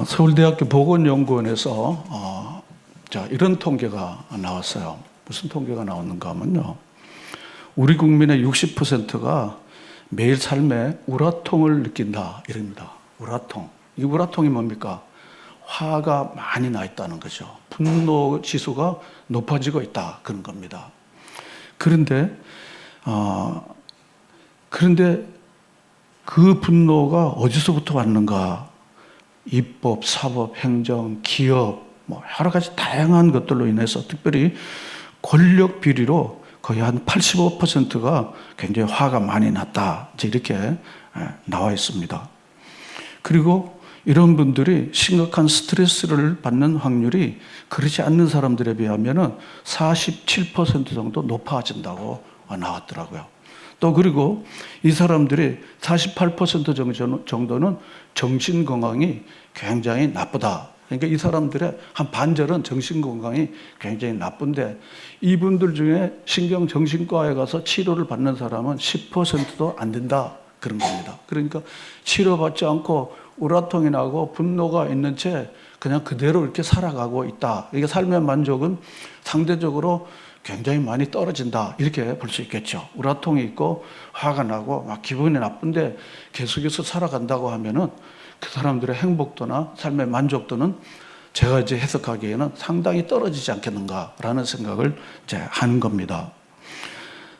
서울대학교 보건연구원에서 이런 통계가 나왔어요. 무슨 통계가 나왔는가 하면요. 우리 국민의 60%가 매일 삶에 우라통을 느낀다 이럽니다. 우라통. 이 우라통이 뭡니까? 화가 많이 나 있다는 거죠. 분노 지수가 높아지고 있다 그런 겁니다. 그런데 그 분노가 어디서부터 왔는가? 입법, 사법, 행정, 기업, 여러 가지 다양한 것들로 인해서 특별히 권력 비리로 거의 한 85%가 굉장히 화가 많이 났다. 이렇게 나와 있습니다. 그리고 이런 분들이 심각한 스트레스를 받는 확률이 그렇지 않는 사람들에 비하면 47% 정도 높아진다고 나왔더라고요. 또 그리고 이 사람들이 48% 정도는 정신 건강이 굉장히 나쁘다. 그러니까 이 사람들의 한 반절은 정신 건강이 굉장히 나쁜데 이분들 중에 신경정신과에 가서 치료를 받는 사람은 10%도 안 된다. 그런 겁니다. 그러니까 치료받지 않고 우라통이 나고 분노가 있는 채 그냥 그대로 이렇게 살아가고 있다. 이게 삶의 만족은 상대적으로 굉장히 많이 떨어진다. 이렇게 볼 수 있겠죠. 우라통이 있고 화가 나고 막 기분이 나쁜데 계속해서 살아간다고 하면은 그 사람들의 행복도나 삶의 만족도는 제가 이제 해석하기에는 상당히 떨어지지 않겠는가라는 생각을 이제 하는 겁니다.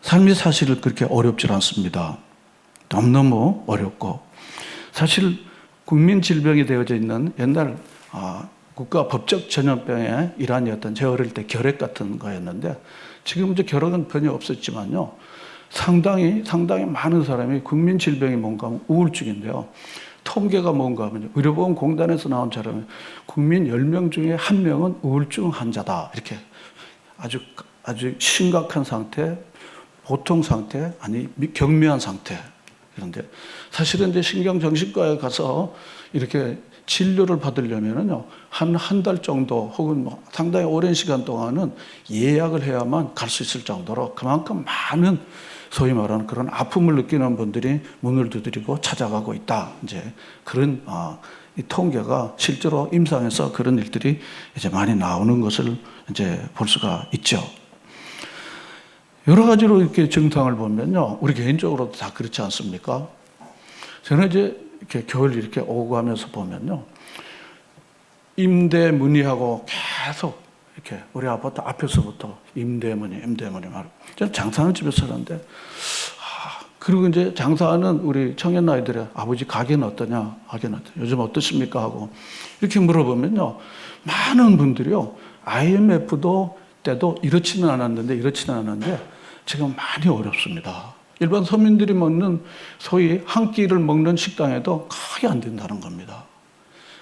삶이 사실 그렇게 어렵지 않습니다. 너무너무 어렵고 사실 국민 질병이 되어져 있는 옛날 국가 법적 전염병의 일환이었던 제 어릴 때 결핵 같은 거였는데 지금 이제 결핵은 전혀 없었지만요. 상당히 많은 사람이 국민 질병이 뭔가 하면 우울증인데요. 통계가 뭔가 하면 의료보험공단에서 나온 자료는 국민 10명 중에 1명은 우울증 환자다. 이렇게 아주 심각한 상태, 보통 상태, 아니 경미한 상태. 그런데 사실은 이제 신경정신과에 가서 이렇게 진료를 받으려면은요, 한 달 정도 혹은 상당히 오랜 시간 동안은 예약을 해야만 갈 수 있을 정도로 그만큼 많은 소위 말하는 그런 아픔을 느끼는 분들이 문을 두드리고 찾아가고 있다. 이제 그런 이 통계가 실제로 임상에서 그런 일들이 이제 많이 나오는 것을 이제 볼 수가 있죠. 여러 가지로 이렇게 증상을 보면요, 우리 개인적으로도 다 그렇지 않습니까? 저는 이제 이렇게 겨울 이렇게 오고 가면서 보면요, 임대 문의하고 계속 이렇게 우리 아파트 앞에서부터 임대 문의 말고. 저는 장사하는 집에서 살았는데, 그리고 이제 장사하는 우리 청년 아이들의 아버지 가게는 어떠냐, 요즘 어떠십니까? 하고 이렇게 물어보면요, 많은 분들이요, IMF 때도 이렇지는 않았는데 지금 많이 어렵습니다. 일반 서민들이 먹는 소위 한 끼를 먹는 식당에도 거의 안 된다는 겁니다.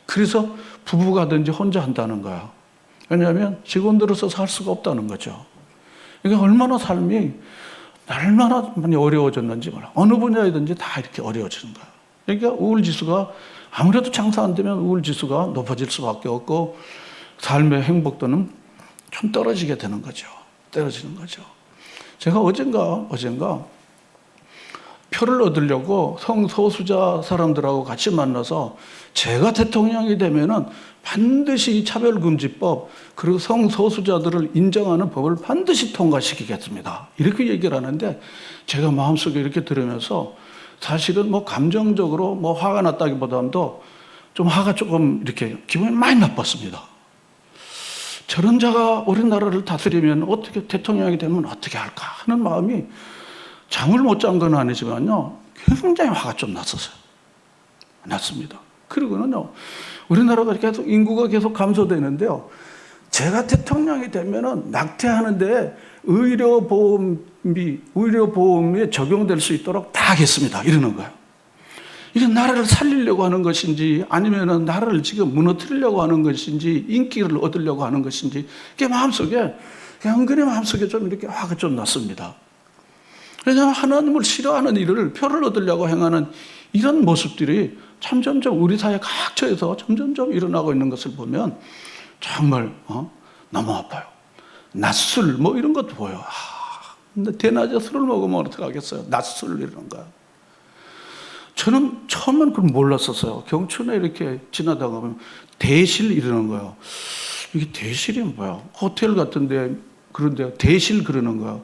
그래서 부부가든지 혼자 한다는 거야. 왜냐하면 직원들로서 살 수가 없다는 거죠. 이게 얼마나 삶이 얼마나 많이 어려워졌는지 몰라. 어느 분야이든지 다 이렇게 어려워지는 거야. 그러니까 우울지수가 아무래도 장사 안 되면 우울지수가 높아질 수밖에 없고 삶의 행복도는 좀 떨어지게 되는 거죠. 떨어지는 거죠. 제가 어젠가 표를 얻으려고 성소수자 사람들하고 같이 만나서 제가 대통령이 되면은 반드시 차별금지법 그리고 성소수자들을 인정하는 법을 반드시 통과시키겠습니다. 이렇게 얘기를 하는데 제가 마음속에 이렇게 들으면서 사실은 감정적으로 화가 났다기보다도 좀 화가 조금 이렇게 기분이 많이 나빴습니다. 저런 자가 우리나라를 다스리면 어떻게 대통령이 되면 어떻게 할까 하는 마음이 잠을 못 잔 건 아니지만요, 굉장히 화가 좀 났습니다. 그리고는요, 우리나라가 계속 인구가 계속 감소되는데요, 제가 대통령이 되면은 낙태하는데 의료보험이 적용될 수 있도록 다 하겠습니다. 이러는 거예요. 이게 나라를 살리려고 하는 것인지 아니면은 나라를 지금 무너뜨리려고 하는 것인지 인기를 얻으려고 하는 것인지 그게 은근히 마음속에 좀 이렇게 화가 좀 났습니다. 왜냐하면 하나님을 싫어하는 일을 표를 얻으려고 행하는 이런 모습들이 점점점 우리 사회 각처에서 점점점 일어나고 있는 것을 보면 정말 너무 아파요. 낮술 이런 것도 보여. 근데 대낮에 술을 먹으면 어떡하겠어요. 낮술 이런 거야. 저는 처음엔 그걸 몰랐었어요. 경춘에 이렇게 지나다가 보면 대실 이러는 거예요. 이게 대실이 뭐야? 호텔 같은데 그런데 대실 그러는 거야.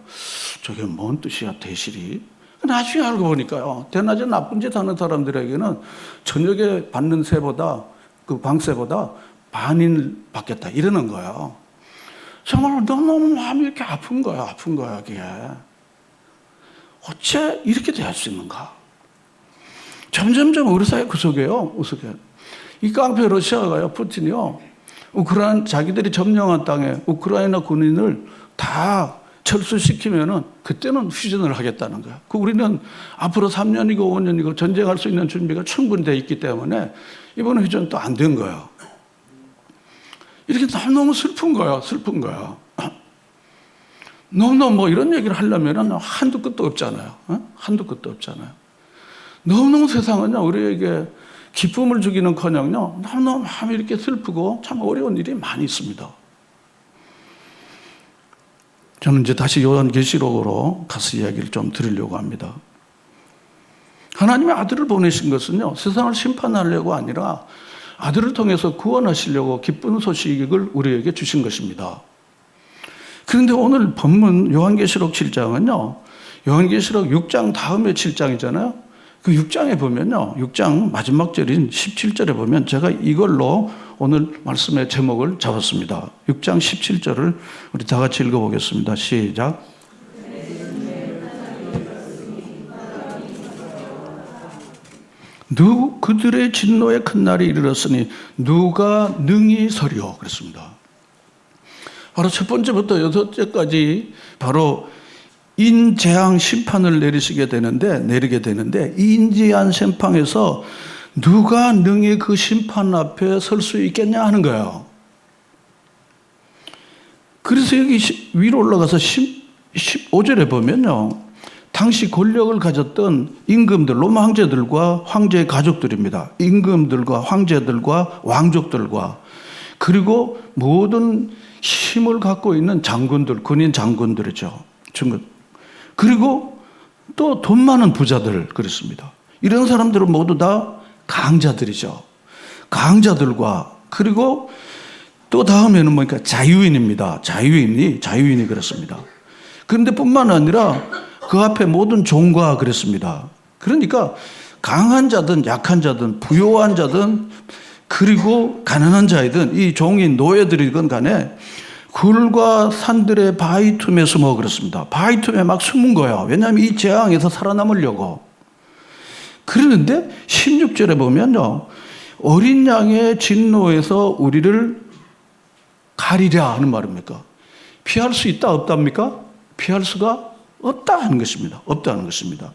저게 뭔 뜻이야, 대실이? 나중에 알고 보니까요. 대낮에 나쁜 짓 하는 사람들에게는 저녁에 받는 세보다 그 방세보다 반을 받겠다 이러는 거예요. 정말 너무너무 마음이 이렇게 아픈 거야, 아픈 거야, 그게. 어째 이렇게 될 수 있는가? 점점점 우리 사회 구석이에요, 구석에. 이 깡패 러시아가요, 푸틴이요. 자기들이 점령한 땅에 우크라이나 군인을 다 철수시키면은 그때는 휴전을 하겠다는 거야. 우리는 앞으로 3년이고 5년이고 전쟁할 수 있는 준비가 충분히 돼 있기 때문에 이번에 휴전 또 안 된 거야. 이렇게 너무 슬픈 거야, 슬픈 거야. 너무너무 뭐 이런 얘기를 하려면 한두 끝도 없잖아요. 한두 끝도 없잖아요. 너무너무 세상은요, 우리에게 기쁨을 주기는 커녕요, 너무너무 마음이 이렇게 슬프고 참 어려운 일이 많이 있습니다. 저는 이제 다시 요한계시록으로 가서 이야기를 좀 드리려고 합니다. 하나님의 아들을 보내신 것은요, 세상을 심판하려고 아니라 아들을 통해서 구원하시려고 기쁜 소식을 우리에게 주신 것입니다. 그런데 오늘 본문 요한계시록 7장은요, 요한계시록 6장 다음에 7장이잖아요. 그 6장에 보면요, 6장 마지막 절인 17절에 보면 제가 이걸로 오늘 말씀의 제목을 잡았습니다. 6장 17절을 우리 다 같이 읽어보겠습니다. 시작. 그들의 진노의 큰 날이 이르렀으니 누가 능히 서리요? 그랬습니다. 바로 첫 번째부터 여섯째까지 바로 인재앙 심판을 내리게 되는데 이 인재한 심판에서 누가 능히 그 심판 앞에 설 수 있겠냐 하는 거예요. 그래서 여기 위로 올라가서 15절에 보면요, 당시 권력을 가졌던 임금들, 로마 황제들과 황제의 가족들입니다. 임금들과 황제들과 왕족들과 그리고 모든 힘을 갖고 있는 장군들, 군인 장군들이죠. 그리고 또 돈 많은 부자들 그렇습니다. 이런 사람들은 모두 다 강자들이죠. 강자들과 그리고 또 다음에는 뭐니까 자유인입니다. 자유인이 그렇습니다. 그런데 뿐만 아니라 그 앞에 모든 종과 그랬습니다. 그러니까 강한 자든 약한 자든 부요한 자든 그리고 가난한 자이든 이 종인 노예들이건 간에 굴과 산들의 바위 틈에 숨어 그렇습니다. 바위 틈에 막 숨은 거예요. 왜냐하면 이 재앙에서 살아남으려고. 그러는데 16절에 보면요, 어린 양의 진노에서 우리를 가리랴 하는 말입니까? 피할 수 있다 없답니까? 피할 수가 없다 하는 것입니다. 없다는 것입니다.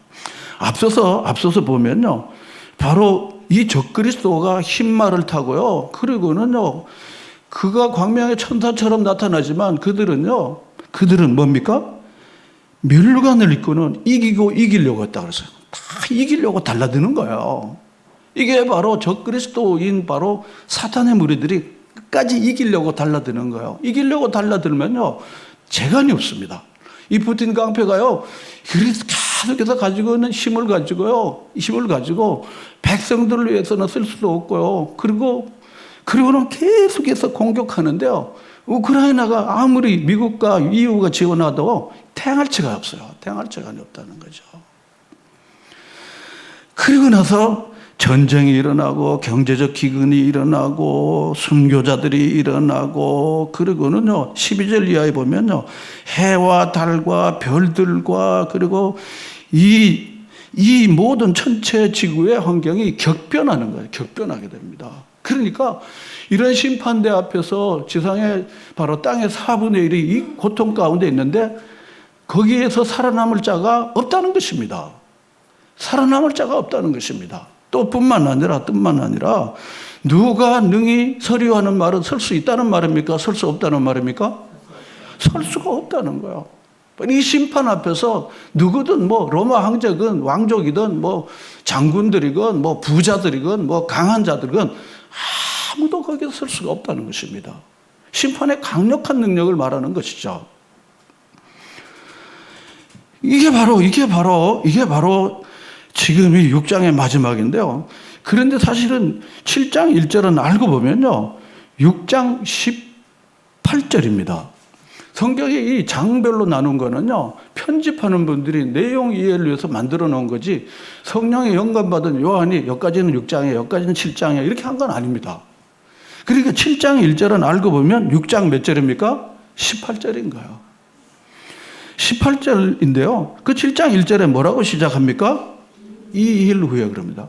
앞서서 보면요, 바로 이 적그리스도가 흰말을 타고요, 그리고는요, 그가 광명의 천사처럼 나타나지만 그들은 뭡니까? 멸관을 입고는 이기려고 했다 그랬어요. 다 이기려고 달라드는 거예요. 이게 바로 적그리스도인 바로 사탄의 무리들이 끝까지 이기려고 달라드는 거예요. 이기려고 달라들면요, 재간이 없습니다. 이 푸틴 깡패가요, 계속해서 가지고 있는 힘을 가지고 백성들을 위해서는 쓸 수도 없고요. 그리고는 계속해서 공격하는데요, 우크라이나가 아무리 미국과 EU가 지원하도 태양할 체가 없어요. 태양할 체가 없다는 거죠. 그리고 나서 전쟁이 일어나고 경제적 기근이 일어나고 순교자들이 일어나고 그리고는요, 12절 이하에 보면요, 해와 달과 별들과 그리고 이 모든 전체 지구의 환경이 격변하는 거예요. 격변하게 됩니다. 그러니까 이런 심판대 앞에서 지상의 바로 땅의 4분의 1이 이 고통 가운데 있는데 거기에서 살아남을 자가 없다는 것입니다. 살아남을 자가 없다는 것입니다. 또 뿐만 아니라 누가 능히 서리하는 말은 설 수 있다는 말입니까? 설 수 없다는 말입니까? 설 수가 없다는 거예요. 이 심판 앞에서 누구든 뭐 로마 황제건 왕족이든 뭐 장군들이건 뭐 부자들이건 뭐 강한 자들이건 아무도 거기서 설 수가 없다는 것입니다. 심판의 강력한 능력을 말하는 것이죠. 이게 바로 지금이 6장의 마지막인데요. 그런데 사실은 7장 1절은 알고 보면요. 6장 18절입니다. 성경이 이 장별로 나눈 거는요, 편집하는 분들이 내용 이해를 위해서 만들어 놓은 거지, 성령의 영감받은 요한이 여기까지는 6장이에요, 여기까지는 7장이에요, 이렇게 한 건 아닙니다. 그러니까 7장 1절은 알고 보면 6장 몇 절입니까? 18절인 거예요. 18절인데요. 그 7장 1절에 뭐라고 시작합니까? 2일 후에 그럽니다.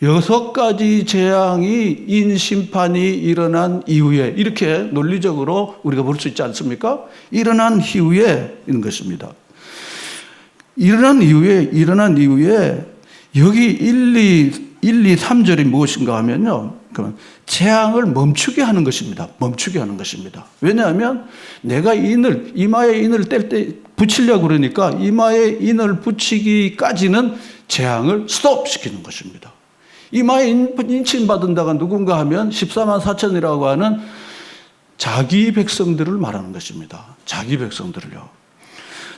6가지 재앙이 인심판이 일어난 이후에, 이렇게 논리적으로 우리가 볼 수 있지 않습니까? 일어난 이후에 있는 것입니다. 일어난 이후에 여기 1, 2, 3절이 무엇인가 하면요. 재앙을 멈추게 하는 것입니다. 멈추게 하는 것입니다. 왜냐하면 내가 이마에 인을 뗄 때 붙이려고 그러니까 이마에 인을 붙이기까지는 재앙을 스톱시키는 것입니다. 이마에 인침 받은다가 누군가 하면 14만 4천이라고 하는 자기 백성들을 말하는 것입니다. 자기 백성들을요.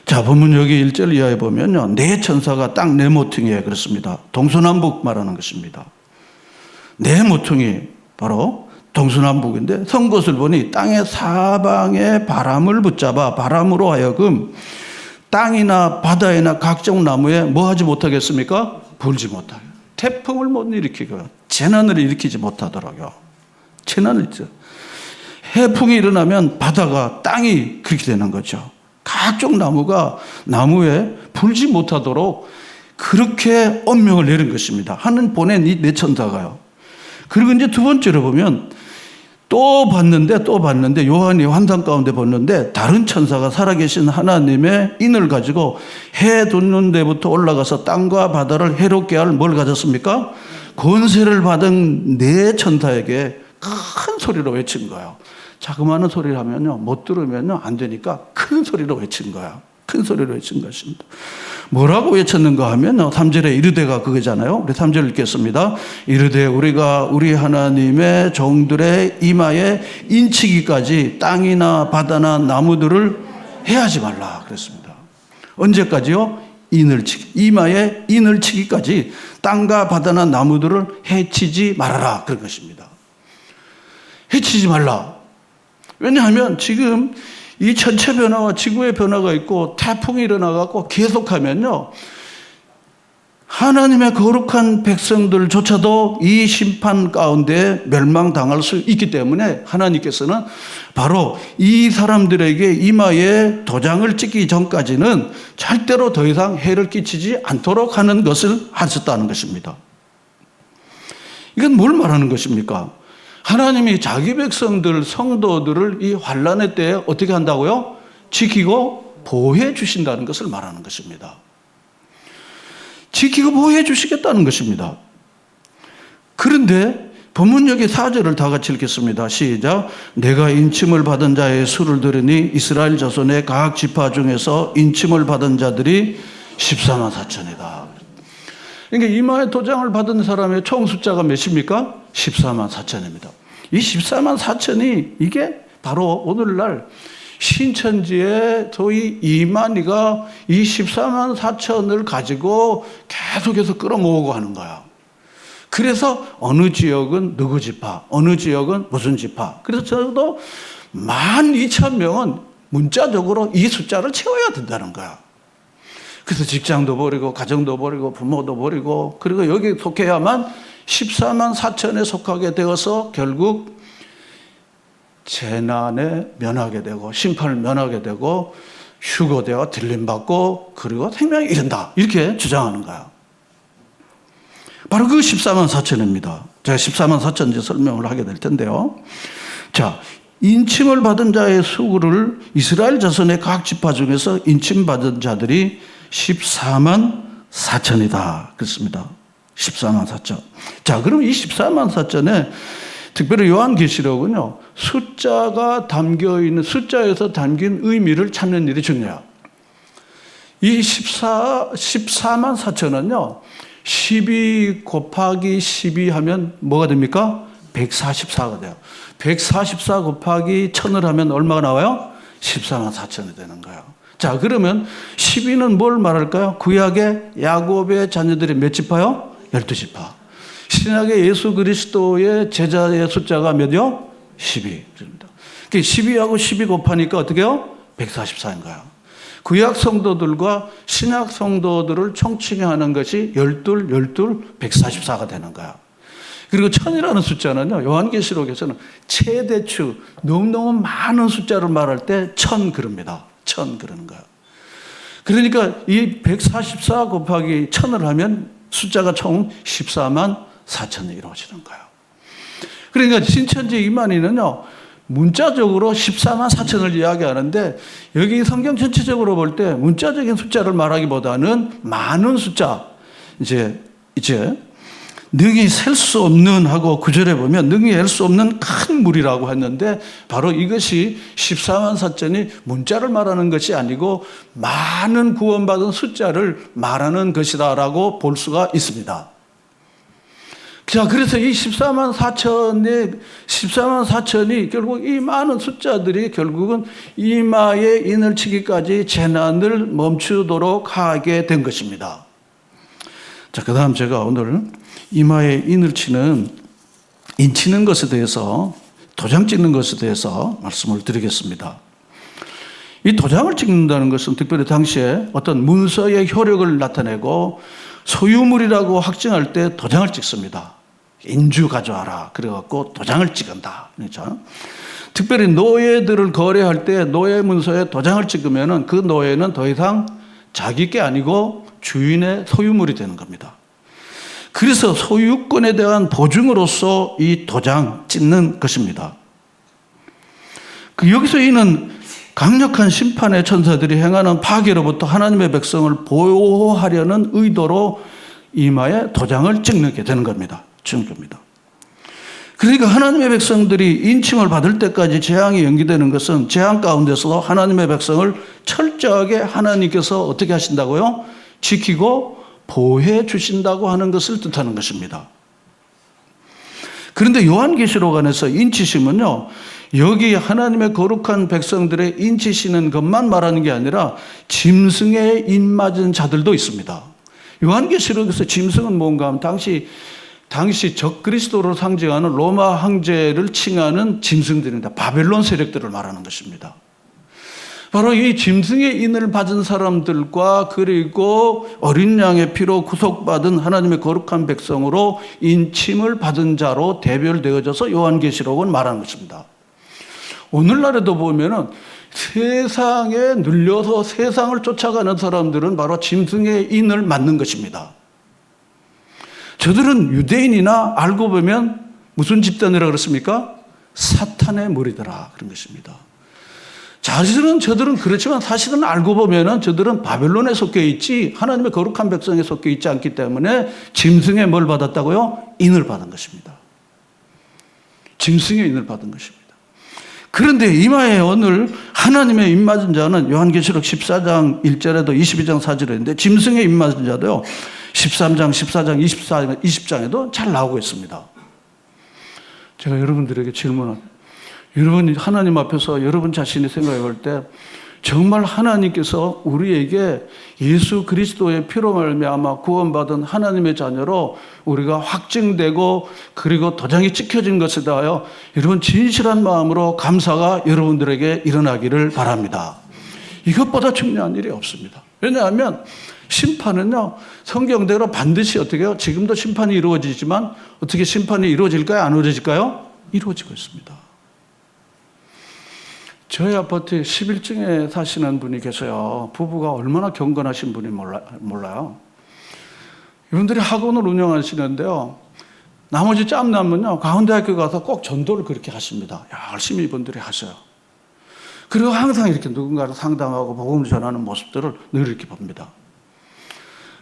자, 본문 여기 1절 이하에 보면요. 네 천사가 땅 네 모퉁이에 그렇습니다. 동서남북 말하는 것입니다. 네 모퉁이 바로 동서남북인데 선 곳을 보니 땅의 사방에 바람을 붙잡아 바람으로 하여금 땅이나 바다에나 각종 나무에 뭐 하지 못하겠습니까? 불지 못하게. 태풍을 못 일으키고 재난을 일으키지 못하더라고요. 재난을 있죠. 해풍이 일어나면 바다가 땅이 그렇게 되는 거죠. 각종 나무에 불지 못하도록 그렇게 엄명을 내린 것입니다. 하는 보낸 이 네 천사가요. 그리고 이제 두 번째로 보면 또 봤는데 요한이 환상 가운데 봤는데 다른 천사가 살아계신 하나님의 인을 가지고 해 돋는 데부터 올라가서 땅과 바다를 해롭게 할 뭘 가졌습니까? 권세를 받은 네 천사에게 큰 소리로 외친 거예요. 자그마한 소리를 하면요, 못 들으면요 안 되니까 큰 소리로 외친 거야. 큰 소리로 외친 것입니다. 뭐라고 외쳤는가 하면 3절에 이르되가 그거잖아요. 우리 3절 읽겠습니다. 이르되 우리가 우리 하나님의 종들의 이마에 인치기까지 땅이나 바다나 나무들을 해하지 말라 그랬습니다. 언제까지요? 이마에 인을 치기까지 땅과 바다나 나무들을 해치지 말아라 그런 것입니다. 해치지 말라. 왜냐하면 지금 이 천체 변화와 지구의 변화가 있고 태풍이 일어나갖고 계속하면요. 하나님의 거룩한 백성들조차도 이 심판 가운데 멸망당할 수 있기 때문에 하나님께서는 바로 이 사람들에게 이마에 도장을 찍기 전까지는 절대로 더 이상 해를 끼치지 않도록 하는 것을 하셨다는 것입니다. 이건 뭘 말하는 것입니까? 하나님이 자기 백성들, 성도들을 이 환난의 때에 어떻게 한다고요? 지키고 보호해 주신다는 것을 말하는 것입니다. 지키고 보호해 주시겠다는 것입니다. 그런데 본문 여기 4절을 다 같이 읽겠습니다. 시작. 내가 인침을 받은 자의 수를 들으니 이스라엘 자손의 각 지파 중에서 인침을 받은 자들이 14만 4천이다. 그러니까 이마에 도장을 받은 사람의 총 숫자가 몇입니까? 14만 4천입니다. 이 14만 4천이 이게 바로 오늘날 신천지의 소위 이만희가 이 14만 4천을 가지고 계속해서 끌어모으고 하는 거야. 그래서 어느 지역은 누구 지파, 어느 지역은 무슨 지파. 그래서 저도 12,000명은 문자적으로 이 숫자를 채워야 된다는 거야. 그래서 직장도 버리고 가정도 버리고 부모도 버리고 그리고 여기 속해야만 14만 4천에 속하게 되어서 결국 재난에 면하게 되고 심판을 면하게 되고 휴거되어 들림받고 그리고 생명이 이른다 이렇게 주장하는 거야. 바로 그 14만 4천입니다. 제가 14만 4천 이제 설명을 하게 될 텐데요. 자, 인침을 받은 자의 수를 이스라엘 자손의 각 지파 중에서 인침받은 자들이 14만 4천이다. 그렇습니다. 14만 4천. 자, 그럼 이 14만 4천에 특별히 요한계시록은요, 숫자가 담겨있는, 숫자에서 담긴 의미를 찾는 일이 중요해요. 이 14만 4천은요, 12 곱하기 12 하면 뭐가 됩니까? 144가 돼요. 144 곱하기 1000을 하면 얼마가 나와요? 14만 4천이 되는 거예요. 자, 그러면 12는 뭘 말할까요? 구약의 야곱의 자녀들이 몇 지파요? 12지파. 신약의 예수 그리스도의 제자의 숫자가 몇이요? 12. 12하고 12 곱하니까 어떻게 해요? 144인 거예요. 구약 성도들과 신약 성도들을 총칭하는 것이 12, 144가 되는 거야. 그리고 1000이라는 숫자는요, 요한계시록에서는 최대추, 너무너무 많은 숫자를 말할 때 1000 그럽니다. 1000 그러는 거야. 그러니까 이 144 곱하기 1000을 하면 숫자가 총 14만 4천이 이루어지는 거예요. 그러니까 신천지 이만희는요, 문자적으로 14만 4천을 이야기하는데, 여기 성경 전체적으로 볼 때 문자적인 숫자를 말하기보다는 많은 숫자, 이제 능히 셀 수 없는 하고 9절에 보면 능히 셀 수 없는 큰 물이라고 했는데, 바로 이것이 14만 4천이 문자를 말하는 것이 아니고 많은 구원받은 숫자를 말하는 것이다라고 볼 수가 있습니다. 자, 그래서 이 14만 4천이 결국 이 많은 숫자들이 결국은 이마에 인을 치기까지 재난을 멈추도록 하게 된 것입니다. 자, 그 다음 제가 오늘 이마에 인을 치는, 인치는 것에 대해서, 도장 찍는 것에 대해서 말씀을 드리겠습니다. 이 도장을 찍는다는 것은 특별히 당시에 어떤 문서의 효력을 나타내고 소유물이라고 확증할 때 도장을 찍습니다. 인주 가져와라. 그래갖고 도장을 찍은다. 그렇죠? 특별히 노예들을 거래할 때 노예 문서에 도장을 찍으면 그 노예는 더 이상 자기 게 아니고 주인의 소유물이 되는 겁니다. 그래서 소유권에 대한 보증으로서 이 도장 찍는 것입니다. 여기서 이는 강력한 심판의 천사들이 행하는 파괴로부터 하나님의 백성을 보호하려는 의도로 이마에 도장을 찍게 되는 겁니다. 그러니까 하나님의 백성들이 인침을 받을 때까지 재앙이 연기되는 것은 재앙 가운데서도 하나님의 백성을 철저하게 하나님께서 어떻게 하신다고요? 지키고 보호해 주신다고 하는 것을 뜻하는 것입니다. 그런데 요한계시록 안에서 인치심은요, 여기 하나님의 거룩한 백성들의 인치시는 것만 말하는 게 아니라 짐승에 인맞은 자들도 있습니다. 요한계시록에서 짐승은 뭔가 하면 당시 적그리스도를 상징하는 로마 황제를 칭하는 짐승들입니다. 바벨론 세력들을 말하는 것입니다. 바로 이 짐승의 인을 받은 사람들과 그리고 어린 양의 피로 구속받은 하나님의 거룩한 백성으로 인침을 받은 자로 대별되어져서 요한계시록은 말하는 것입니다. 오늘날에도 보면은 세상에 눌려서 세상을 쫓아가는 사람들은 바로 짐승의 인을 맞는 것입니다. 저들은 유대인이나 알고 보면 무슨 집단이라고 그랬습니까? 사탄의 무리더라 그런 것입니다. 저들은 그렇지만 사실은 알고 보면은 저들은 바벨론에 속해 있지 하나님의 거룩한 백성에 속해 있지 않기 때문에 짐승의 뭘 받았다고요? 인을 받은 것입니다. 짐승의 인을 받은 것입니다. 그런데 이마에 오늘 하나님의 입맞은 자는 요한계시록 14장 1절에도 22장 4절에 있는데 짐승의 입맞은 자도요 13장, 14장, 24장, 20장에도 잘 나오고 있습니다. 제가 여러분들에게 질문합니다. 여러분 하나님 앞에서 여러분 자신이 생각해 볼 때 정말 하나님께서 우리에게 예수 그리스도의 피로 말미암아 구원받은 하나님의 자녀로 우리가 확증되고 그리고 도장이 찍혀진 것에 대하여 여러분 진실한 마음으로 감사가 여러분들에게 일어나기를 바랍니다. 이것보다 중요한 일이 없습니다. 왜냐하면 심판은요 성경대로 반드시 어떻게 해요? 지금도 심판이 이루어지지만 어떻게 심판이 이루어질까요? 안 이루어질까요? 이루어지고 있습니다. 저희 아파트에 11층에 사시는 분이 계세요. 부부가 얼마나 경건하신 분이 몰라요. 이분들이 학원을 운영하시는데요. 나머지 짬나면요. 가운데학교 가서 꼭 전도를 그렇게 하십니다. 열심히 이분들이 하셔요. 그리고 항상 이렇게 누군가를 상담하고 복음을 전하는 모습들을 늘 이렇게 봅니다.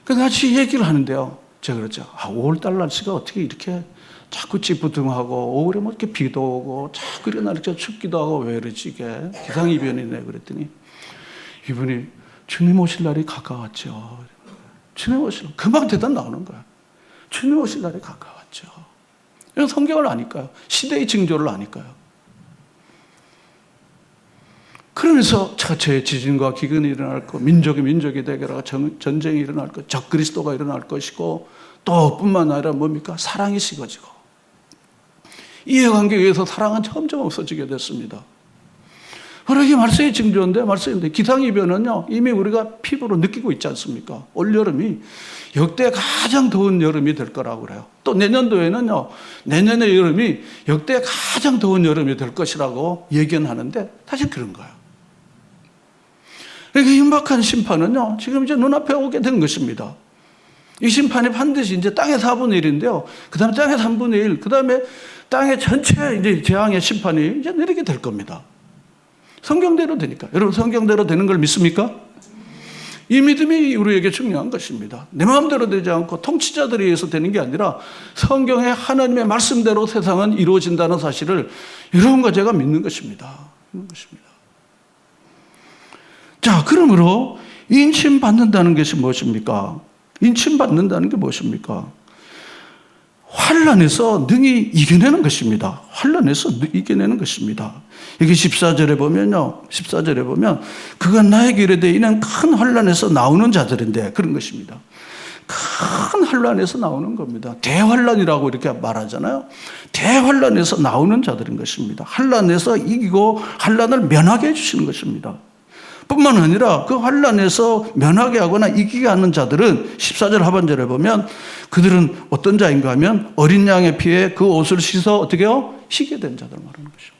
그래서 같이 얘기를 하는데요. 제가 그랬죠. 5월달 날씨가 어떻게 이렇게 자꾸 찌뿌둥하고 5월에 뭐 이렇게 비도 오고 자꾸 이렇게 춥기도 하고 왜 이러지 이게 기상이변이네 그랬더니 이분이 주님 오실 날이 가까웠죠. 주님 오실 날 금방 대답 나오는 거야. 주님 오실 날이 가까웠죠. 이런 성경을 아니까요. 시대의 징조를 아니까요. 그러면서 처처에 지진과 기근이 일어날 것, 민족이 대결하고 전쟁이 일어날 것, 적그리스도가 일어날 것이고, 또 뿐만 아니라 뭡니까? 사랑이 식어지고, 이해관계에 의해서 사랑은 점점 없어지게 됐습니다. 바로 이게 말세의 징조인데, 기상이변은요, 이미 우리가 피부로 느끼고 있지 않습니까? 올여름이 역대 가장 더운 여름이 될 거라고 그래요. 또 내년도에는요, 내년의 여름이 역대 가장 더운 여름이 될 것이라고 예견하는데, 사실 그런 거예요. 그러니까 임박한 심판은요, 지금 이제 눈앞에 오게 된 것입니다. 이 심판이 반드시 이제 땅의 4분의 1인데요. 그 다음에 땅의 3분의 1, 그 다음에 땅의 전체 이제 재앙의 심판이 이제 내리게 될 겁니다. 성경대로 되니까. 여러분, 성경대로 되는 걸 믿습니까? 이 믿음이 우리에게 중요한 것입니다. 내 마음대로 되지 않고 통치자들에 의해서 되는 게 아니라 성경의 하나님의 말씀대로 세상은 이루어진다는 사실을 여러분과 제가 믿는 것입니다. 믿는 것입니다. 자, 그러므로 인침받는다는 것이 무엇입니까? 인침받는다는 게 무엇입니까? 환난에서 능히 이겨내는 것입니다. 환난에서 이겨내는 것입니다. 여기 14절에 보면요. 14절에 보면 그가 나에게 이르되 이는 큰 환난에서 나오는 자들인데, 그런 것입니다. 큰 환난에서 나오는 겁니다. 대환난이라고 이렇게 말하잖아요. 대환난에서 나오는 자들인 것입니다. 환난에서 이기고 환난을 면하게 해주시는 것입니다. 뿐만 아니라 그 환난에서 면하게 하거나 이기게 하는 자들은 14절 하반절에 보면 그들은 어떤 자인가 하면 어린 양의 피에 그 옷을 씻어 어떻게 해요? 희게 된 자들 말하는 것입니다.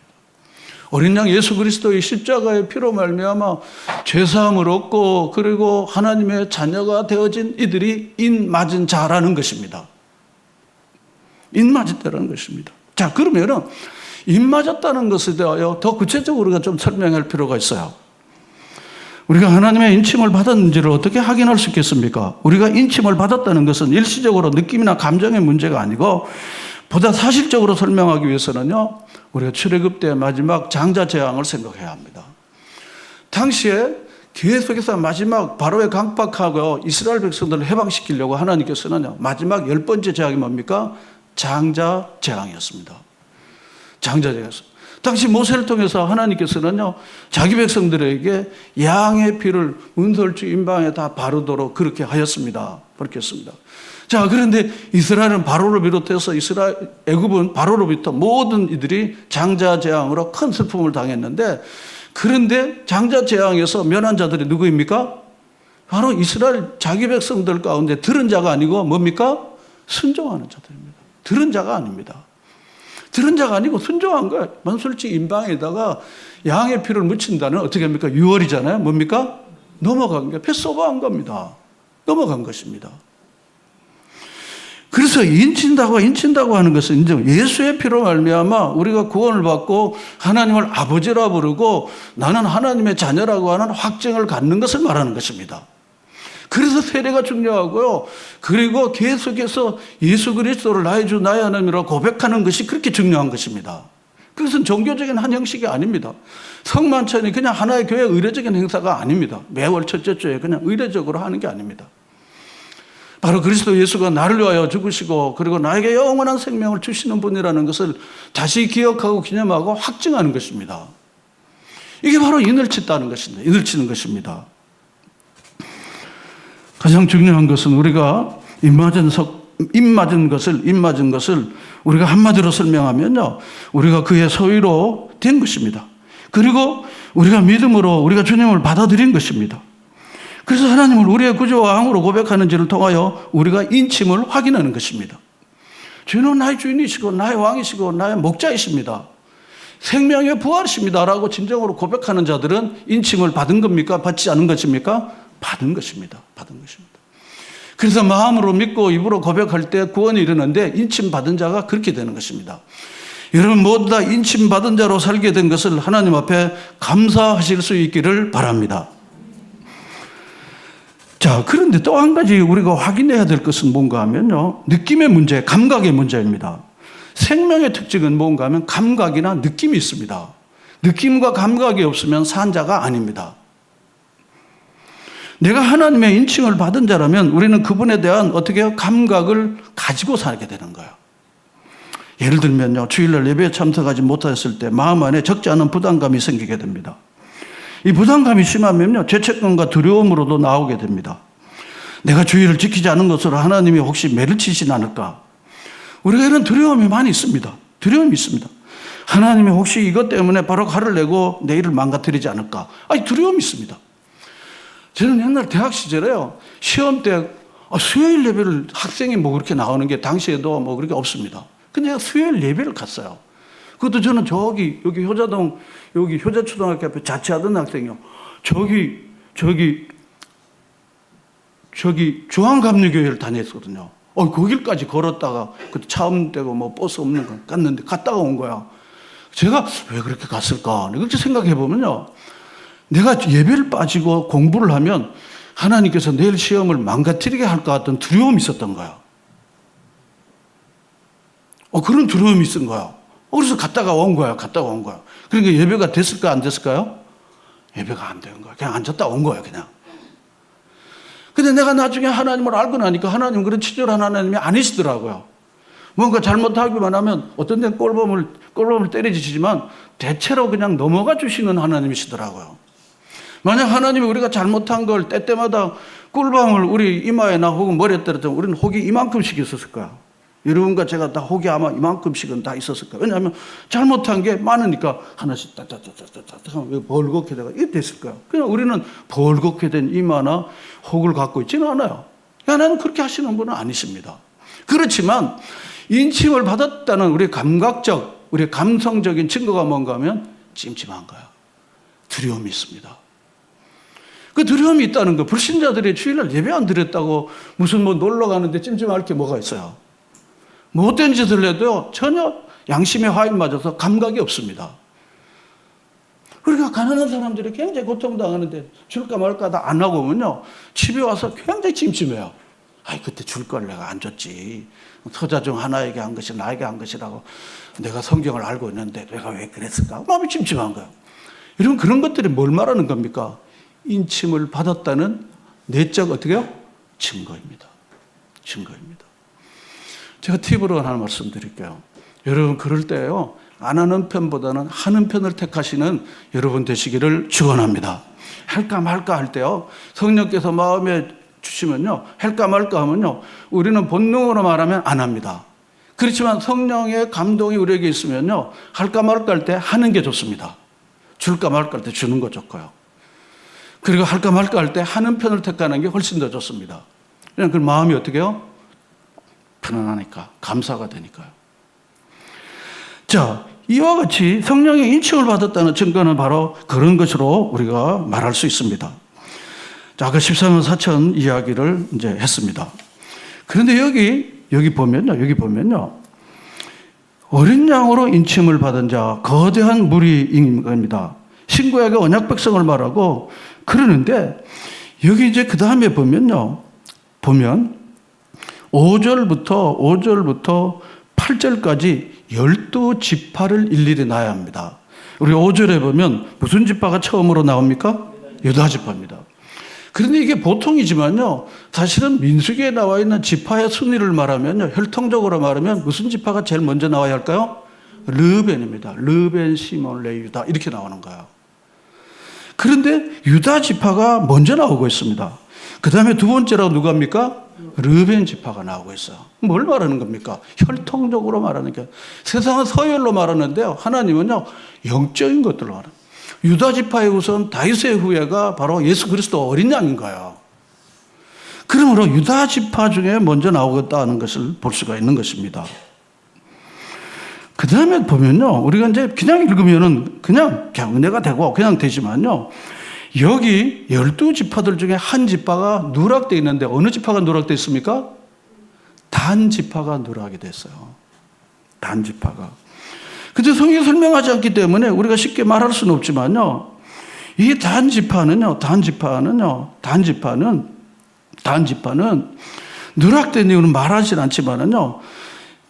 어린 양 예수 그리스도의 십자가의 피로 말미암아 죄사함을 얻고 그리고 하나님의 자녀가 되어진 이들이 인 맞은 자라는 것입니다. 인 맞은 자라는 것입니다. 자, 그러면은 인 맞았다는 것에 대하여 더 구체적으로 우리가 좀 설명할 필요가 있어요. 우리가 하나님의 인침을 받았는지를 어떻게 확인할 수 있겠습니까? 우리가 인침을 받았다는 것은 일시적으로 느낌이나 감정의 문제가 아니고 보다 사실적으로 설명하기 위해서는요, 우리가 출애굽 때 마지막 장자 재앙을 생각해야 합니다. 당시에 계속해서 마지막 바로의 강팍하고 이스라엘 백성들을 해방시키려고 하나님께서는요, 마지막 10번째 재앙이 뭡니까? 장자 재앙이었습니다. 장자 재앙이었습니다. 당시 모세를 통해서 하나님께서는요, 자기 백성들에게 양의 피를 문설주 임방에 다 바르도록 그렇게 하였습니다. 그렇게 했습니다. 자, 그런데 이스라엘은 바로를 비롯해서 애굽은 바로로부터 모든 이들이 장자 재앙으로 큰 슬픔을 당했는데, 그런데 장자 재앙에서 면한 자들이 누구입니까? 바로 이스라엘 자기 백성들 가운데 들은 자가 아니고 뭡니까? 순종하는 자들입니다. 들은 자가 아닙니다. 들은 자가 아니고 순종한 거예요. 만술지 임방에다가 양의 피를 묻힌다는 어떻게 합니까? 유월이잖아요. 뭡니까? 넘어간 게 패스오버한 겁니다. 넘어간 것입니다. 그래서 인친다고 하는 것은 이제 예수의 피로 말미암아 우리가 구원을 받고 하나님을 아버지라 부르고 나는 하나님의 자녀라고 하는 확증을 갖는 것을 말하는 것입니다. 그래서 세례가 중요하고요. 그리고 계속해서 예수 그리스도를 나의 주 나의 하나님이라고 고백하는 것이 그렇게 중요한 것입니다. 그것은 종교적인 한 형식이 아닙니다. 성만찬이 그냥 하나의 교회 의례적인 행사가 아닙니다. 매월 첫째 주에 그냥 의례적으로 하는 게 아닙니다. 바로 그리스도 예수가 나를 위하여 죽으시고 그리고 나에게 영원한 생명을 주시는 분이라는 것을 다시 기억하고 기념하고 확증하는 것입니다. 이게 바로 인을 친다는 것입니다. 인을 치는 것입니다. 가장 중요한 것은 우리가 입 맞은 것을 우리가 한마디로 설명하면요, 우리가 그의 소유로 된 것입니다. 그리고 우리가 믿음으로 우리가 주님을 받아들인 것입니다. 그래서 하나님을 우리의 구주와 왕으로 고백하는지를 통하여 우리가 인침을 확인하는 것입니다. 주는 나의 주인이시고 나의 왕이시고 나의 목자이십니다. 생명의 부활이십니다라고 진정으로 고백하는 자들은 인침을 받은 겁니까? 받지 않은 것입니까? 받은 것입니다. 받은 것입니다. 그래서 마음으로 믿고 입으로 고백할 때 구원이 이르는데 인침 받은 자가 그렇게 되는 것입니다. 여러분 모두 다 인침 받은 자로 살게 된 것을 하나님 앞에 감사하실 수 있기를 바랍니다. 자, 그런데 또 한 가지 우리가 확인해야 될 것은 뭔가 하면요, 느낌의 문제, 감각의 문제입니다. 생명의 특징은 뭔가 하면 감각이나 느낌이 있습니다. 느낌과 감각이 없으면 산 자가 아닙니다. 내가 하나님의 인칭을 받은 자라면 우리는 그분에 대한 어떻게 감각을 가지고 살게 되는 거예요. 예를 들면요, 주일날 예배에 참석하지 못했을 때 마음 안에 적지 않은 부담감이 생기게 됩니다. 이 부담감이 심하면요, 죄책감과 두려움으로도 나오게 됩니다. 내가 주의를 지키지 않은 것으로 하나님이 혹시 매를 치진 않을까? 우리가 이런 두려움이 많이 있습니다. 두려움이 있습니다. 하나님이 혹시 이것 때문에 바로 화를 내고 내 일을 망가뜨리지 않을까? 아니, 두려움이 있습니다. 저는 옛날 대학 시절에요, 시험 때 수요일 예배를 학생이 뭐 그렇게 나오는 게 당시에도 뭐 그렇게 없습니다. 근데 제가 수요일 예배를 갔어요. 그것도 저는 여기 효자동, 여기 효자초등학교 앞에 자취하던 학생이요. 저기 중앙감리교회를 다녔거든요. 거길까지 걸었다가 그때 차 없는 데고 뭐 버스 없는 거 갔는데 갔다가 온 거야. 제가 왜 그렇게 갔을까? 그렇게 생각해 보면요, 내가 예배를 빠지고 공부를 하면 하나님께서 내일 시험을 망가뜨리게 할 것 같은 두려움이 있었던 거야. 그런 두려움이 있은 거야. 그래서 갔다가 온 거야. 그러니까 예배가 됐을까 안 됐을까요? 예배가 안 된 거야. 그냥 앉았다 온 거야, 그냥. 근데 내가 나중에 하나님을 알고 나니까 하나님은 그런 친절한 하나님이 아니시더라고요. 뭔가 잘못하기만 하면 어떤 데는 꼴범을 때려주시지만 대체로 그냥 넘어가 주시는 하나님이시더라고요. 만약 하나님이 우리가 잘못한 걸 때때마다 꿀밤을 우리 이마에나 혹은 머리에 때렸다면 우리는 혹이 이만큼씩 있었을 거야. 여러분과 제가 다 혹이 아마 이만큼씩은 다 있었을 거예요. 왜냐하면 잘못한 게 많으니까 하나씩 따따따따따따 벌겋게 되가 이게 됐을 거야. 그냥 우리는 벌겋게 된 이마나 혹을 갖고 있지는 않아요. 하나님 그렇게 하시는 분은 아니십니다. 그렇지만 인침을 받았다는 우리 감각적, 우리 감성적인 증거가 뭔가 하면 찜찜한 거야. 두려움이 있습니다. 그 두려움이 있다는 거, 불신자들이 주일날 예배 안 드렸다고 무슨 뭐 놀러 가는데 찜찜할 게 뭐가 있어요? 못된 짓을 해도 전혀 양심의 화인 맞아서 감각이 없습니다. 그러니까 가난한 사람들이 굉장히 고통당하는데 줄까 말까 다 안 하고 오면요, 집에 와서 굉장히 찜찜해요. 그때 줄 걸 내가 안 줬지. 서자 중 하나에게 한 것이 나에게 한 것이라고 내가 성경을 알고 있는데 내가 왜 그랬을까? 마음이 찜찜한 거예요. 이런 그런 것들이 뭘 말하는 겁니까? 인침을 받았다는 내적 어떻게요? 증거입니다. 제가 팁으로 하나 말씀드릴게요. 여러분 그럴 때요, 안 하는 편보다는 하는 편을 택하시는 여러분 되시기를 축원합니다. 할까 말까 할 때요, 성령께서 마음에 주시면요, 할까 말까 하면요, 우리는 본능으로 말하면 안 합니다. 그렇지만 성령의 감동이 우리에게 있으면요, 할까 말까 할 때 하는 게 좋습니다. 줄까 말까 할 때 주는 거 좋고요. 그리고 할까 말까 할 때 하는 편을 택하는 게 훨씬 더 좋습니다. 그냥 그 마음이 어떻게 해요? 편안하니까, 감사가 되니까요. 자, 이와 같이 성령의 인칭을 받았다는 증거는 바로 그런 것으로 우리가 말할 수 있습니다. 자, 아까 14만 4천 이야기를 이제 했습니다. 그런데 여기 보면요. 어린 양으로 인침을 받은 자, 거대한 무리인 겁니다. 신구약의 언약 백성을 말하고 그러는데, 여기 이제 그 다음에 보면 5절부터 8절까지 12지파를 일일이 놔야 합니다. 우리 5절에 보면 무슨 지파가 처음으로 나옵니까? 유다 지파입니다. 그런데 이게 보통이지만요, 사실은 민수기에 나와 있는 지파의 순위를 말하면요, 혈통적으로 말하면 무슨 지파가 제일 먼저 나와야 할까요? 르벤입니다. 르벤, 시몬, 레위, 유다 이렇게 나오는 거예요. 그런데 유다 지파가 먼저 나오고 있습니다. 그 다음에 두 번째로 누가입니까? 르벤 지파가 나오고 있어요. 뭘 말하는 겁니까? 혈통적으로 말하는 게, 세상은 서열로 말하는데요, 하나님은요 영적인 것들로 말합니다. 유다 지파의 우선 다윗의 후예가 바로 예수 그리스도 어린 양인 거예요. 그러므로 유다 지파 중에 먼저 나오겠다는 것을 볼 수가 있는 것입니다. 그 다음에 보면요, 우리가 이제 그냥 읽으면은 그냥 은혜가 되고 그냥 되지만요, 여기 12지파들 중에 한 지파가 누락되어 있는데 어느 지파가 누락되어 있습니까? 단 지파가 누락이 됐어요. 단 지파가. 근데 성경이 설명하지 않기 때문에 우리가 쉽게 말할 수는 없지만요, 이 단 지파는 누락된 이유는 말하진 않지만은요,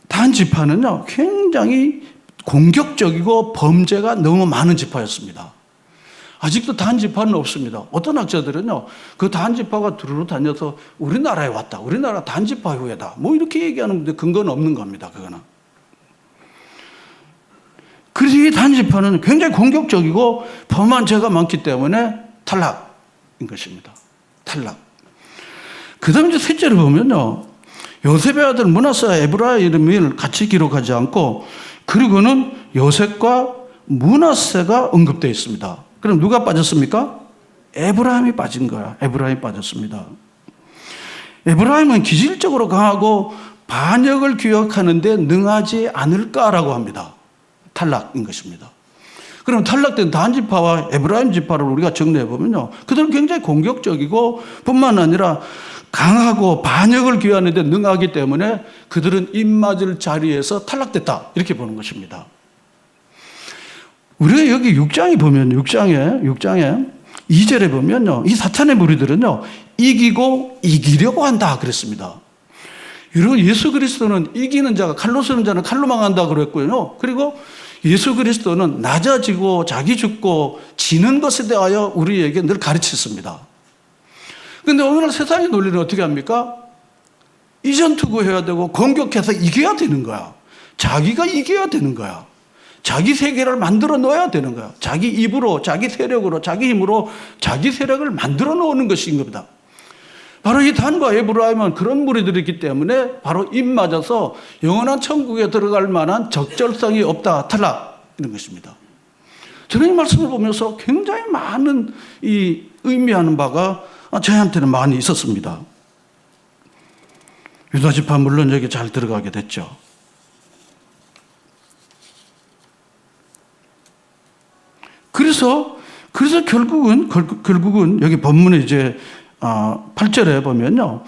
단 지파는요 굉장히 공격적이고 범죄가 너무 많은 지파였습니다. 아직도 단 지파는 없습니다. 어떤 학자들은요, 그 단 지파가 두루루 다녀서 우리나라에 왔다, 우리나라 단 지파 후예다, 뭐 이렇게 얘기하는데 근거는 없는 겁니다. 그거는. 그래서 이 단지파는 굉장히 공격적이고 범한 죄가 많기 때문에 탈락인 것입니다. 탈락. 그 다음에 이제 셋째로 보면요. 요셉의 아들 므낫세와 에브라의 이름을 같이 기록하지 않고, 그리고는 요셉과 므낫세가 언급되어 있습니다. 그럼 누가 빠졌습니까? 에브라임이 빠진 거야. 에브라임이 빠졌습니다. 에브라임은 기질적으로 강하고 반역을 기억하는데 능하지 않을까라고 합니다. 탈락인 것입니다. 그럼 탈락된 단지파와 에브라임 지파를 우리가 정리해 보면요, 그들은 굉장히 공격적이고 뿐만 아니라 강하고 반역을 기하는데 능하기 때문에 그들은 입맞을 자리에서 탈락됐다, 이렇게 보는 것입니다. 우리가 여기 6장에 보면 6장에 2절에 보면요, 이 사탄의 무리들은요, 이기고 이기려고 한다 그랬습니다. 여러분, 예수 그리스도는 이기는 자가 칼로 쓰는 자는 칼로 망한다 그랬고요. 그리고 예수 그리스도는 낮아지고 자기 죽고 지는 것에 대하여 우리에게 늘 가르쳤습니다. 그런데 오늘날 세상의 논리는 어떻게 합니까? 이전투구해야 되고 공격해서 이겨야 되는 거야. 자기가 이겨야 되는 거야. 자기 세계를 만들어 놓아야 되는 거야. 자기 입으로, 자기 세력으로, 자기 힘으로 자기 세력을 만들어 놓는 것인 겁니다. 바로 이 단과 에브라임은 그런 무리들이기 때문에 바로 입 맞아서 영원한 천국에 들어갈 만한 적절성이 없다, 탈락, 이런 것입니다. 저는 이 말씀을 보면서 굉장히 많은 이 의미하는 바가 저한테는 많이 있었습니다. 유다 지파 물론 여기 잘 들어가게 됐죠. 그래서 결국은 여기 본문에 이제 8절에 보면요,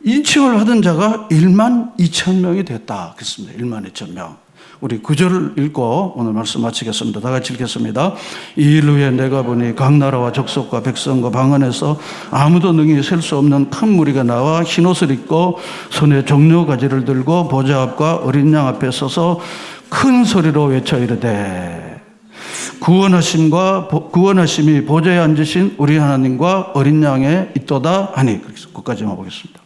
인칭을 하던 자가 1만 2천 명이 됐다 그랬습니다. 1만 2천 명. 우리 9절을 읽고 오늘 말씀 마치겠습니다. 다 같이 읽겠습니다. 이 일 후에 내가 보니 각 나라와 족속과 백성과 방언에서 아무도 능히 셀 수 없는 큰 무리가 나와 흰옷을 입고 손에 종려 가지를 들고 보좌 앞과 어린 양 앞에 서서 큰 소리로 외쳐 이르되 구원하심이 보좌에 앉으신 우리 하나님과 어린 양에 있도다 하니. 거기까지만 보겠습니다.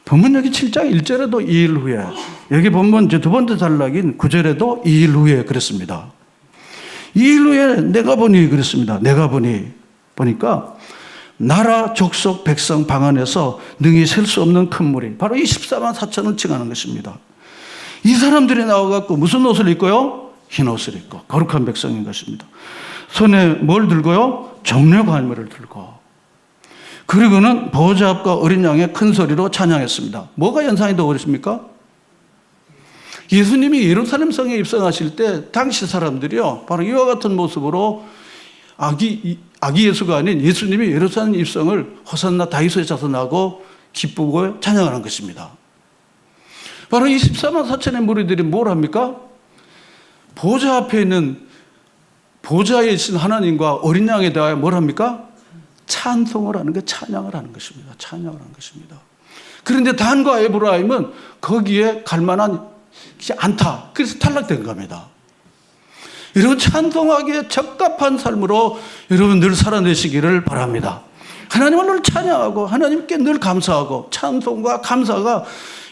본문 여기 7장 1절에도 2일 후에, 여기 본문 이제 두 번째 단락인 9절에도 2일 후에 그랬습니다. 2일 후에 내가 보니 그랬습니다. 내가 보니까 나라, 족속, 백성, 방언에서 능히 셀 수 없는 큰 무리, 바로 이 14만 4천을 칭하는 것입니다. 이 사람들이 나와갖고 무슨 옷을 입고요? 흰 옷을 입고 거룩한 백성인 것입니다. 손에 뭘 들고요? 정려갈매를 들고, 그리고는 보좌 앞과 어린 양의 큰 소리로 찬양했습니다. 뭐가 연상이 되어버렸습니까? 예수님이 예루살렘 성에 입성하실 때 당시 사람들이요, 바로 이와 같은 모습으로 아기 예수가 아닌 예수님이 예루살렘 입성을 호산나 다윗의 자손하고 기쁘고 찬양하는 것입니다. 바로 이 14만 4천의 무리들이 뭘 합니까? 보좌 앞에 있는, 보좌에 있는 하나님과 어린 양에 대하여 뭘 합니까? 찬송을 하는 게, 찬양을 하는 것입니다. 찬양을 하는 것입니다. 그런데 단과 에브라임은 거기에 갈 만한 않다. 그래서 탈락된 겁니다. 여러분, 찬송하기에 적합한 삶으로 여러분 늘 살아내시기를 바랍니다. 하나님을 늘 찬양하고 하나님께 늘 감사하고, 찬송과 감사가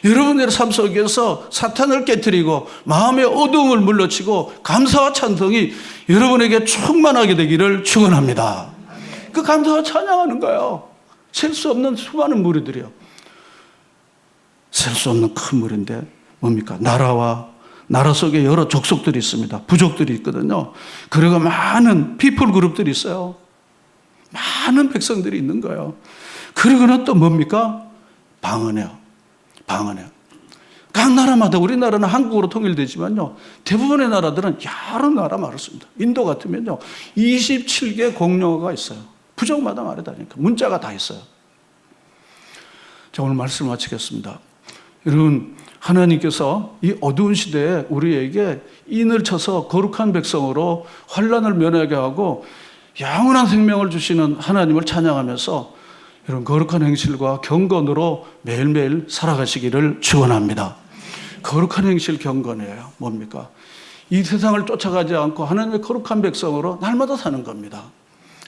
여러분의 삶 속에서 사탄을 깨뜨리고 마음의 어두움을 물러치고 감사와 찬송이 여러분에게 충만하게 되기를 축원합니다. 그 감사와 찬양하는 거예요. 셀 수 없는 수많은 무리들이요. 셀 수 없는 큰 무리인데 뭡니까? 나라 속에 여러 족속들이 있습니다. 부족들이 있거든요. 그리고 많은 피플 그룹들이 있어요. 많은 백성들이 있는 거예요. 그리고는 또 뭡니까? 방언이에요. 각 나라마다, 우리나라는 한국으로 통일되지만요, 대부분의 나라들은 여러 나라 말을 씁니다. 인도 같으면요 27개 공용어가 있어요. 부족마다 말하다니까 문자가 다 있어요. 자, 오늘 말씀을 마치겠습니다. 여러분, 하나님께서 이 어두운 시대에 우리에게 인을 쳐서 거룩한 백성으로 환난을 면하게 하고 영원한 생명을 주시는 하나님을 찬양하면서 이런 거룩한 행실과 경건으로 매일매일 살아가시기를 축원합니다. 거룩한 행실, 경건이에요. 뭡니까? 이 세상을 쫓아가지 않고 하나님의 거룩한 백성으로 날마다 사는 겁니다.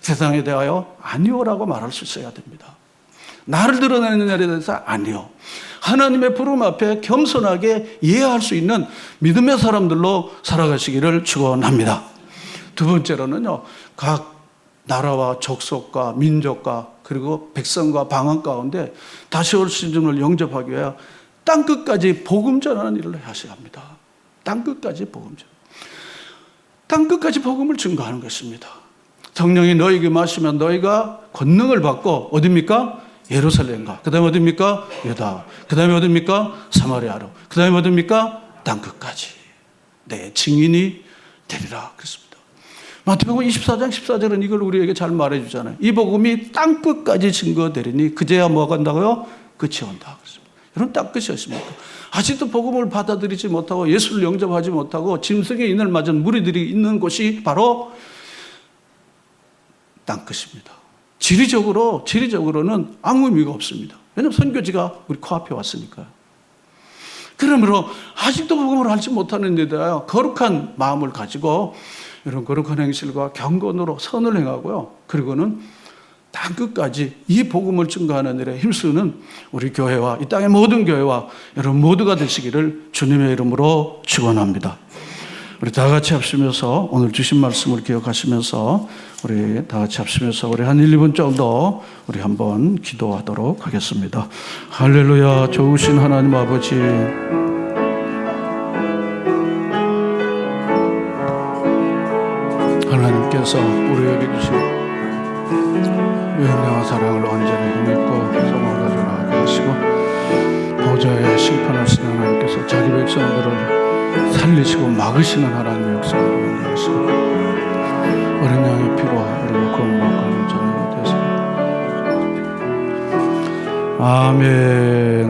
세상에 대하여 아니오라고 말할 수 있어야 됩니다. 나를 드러내느냐에 대해서 아니요. 하나님의 부름 앞에 겸손하게 이해할 수 있는 믿음의 사람들로 살아가시기를 축원합니다. 두 번째로는요, 각 나라와 족속과 민족과 그리고 백성과 방언 가운데 다시 올 시즌을 영접하기 위해 땅끝까지 복음 전하는 일을 하셔야 합니다. 땅끝까지 복음 전. 땅끝까지 복음을 증거하는 것입니다. 성령이 너희에게 마시면 너희가 권능을 받고 어디입니까? 예루살렘과 그 다음에 어디입니까? 유다. 그 다음에 어디입니까? 사마리아로. 그 다음에 어디입니까? 땅끝까지 내 증인이 되리라 그랬습니다. 마태복음 24장 14절은 이걸 우리에게 잘 말해주잖아요. 이 복음이 땅끝까지 증거되리니 그제야 뭐가 간다고요? 끝이 온다 그랬습니다. 여러분 땅끝이었습니까? 아직도 복음을 받아들이지 못하고 예수를 영접하지 못하고 짐승의 인을 맞은 무리들이 있는 곳이 바로 땅끝입니다. 지리적으로는 아무 의미가 없습니다. 왜냐하면 선교지가 우리 코앞에 왔으니까요. 그러므로 아직도 복음을 알지 못하는 데다가 거룩한 마음을 가지고 이런 거룩한 행실과 경건으로 선을 행하고요. 그리고는 땅끝까지 이 복음을 증거하는 일에 힘쓰는 우리 교회와 이 땅의 모든 교회와 여러분 모두가 되시기를 주님의 이름으로 축원합니다. 우리 다 같이 합심해서 오늘 주신 말씀을 기억하시면서 우리 다 같이 합심해서 우리 한 1, 2분 정도 우리 한번 기도하도록 하겠습니다. 할렐루야. 좋으신 하나님 아버지, 하나님께서 우리에게 주신 영원한 사랑을 언제나 힘있고 소망 가져나가게 하시고 보좌에 심판하시는 하나님께서 자기 백성들을 살리시고 막으시는 하나님의 역사를 연구하시고 어린 양의 피로 우리가 구원받고 하는 저녁이 되시옵소서. 아멘.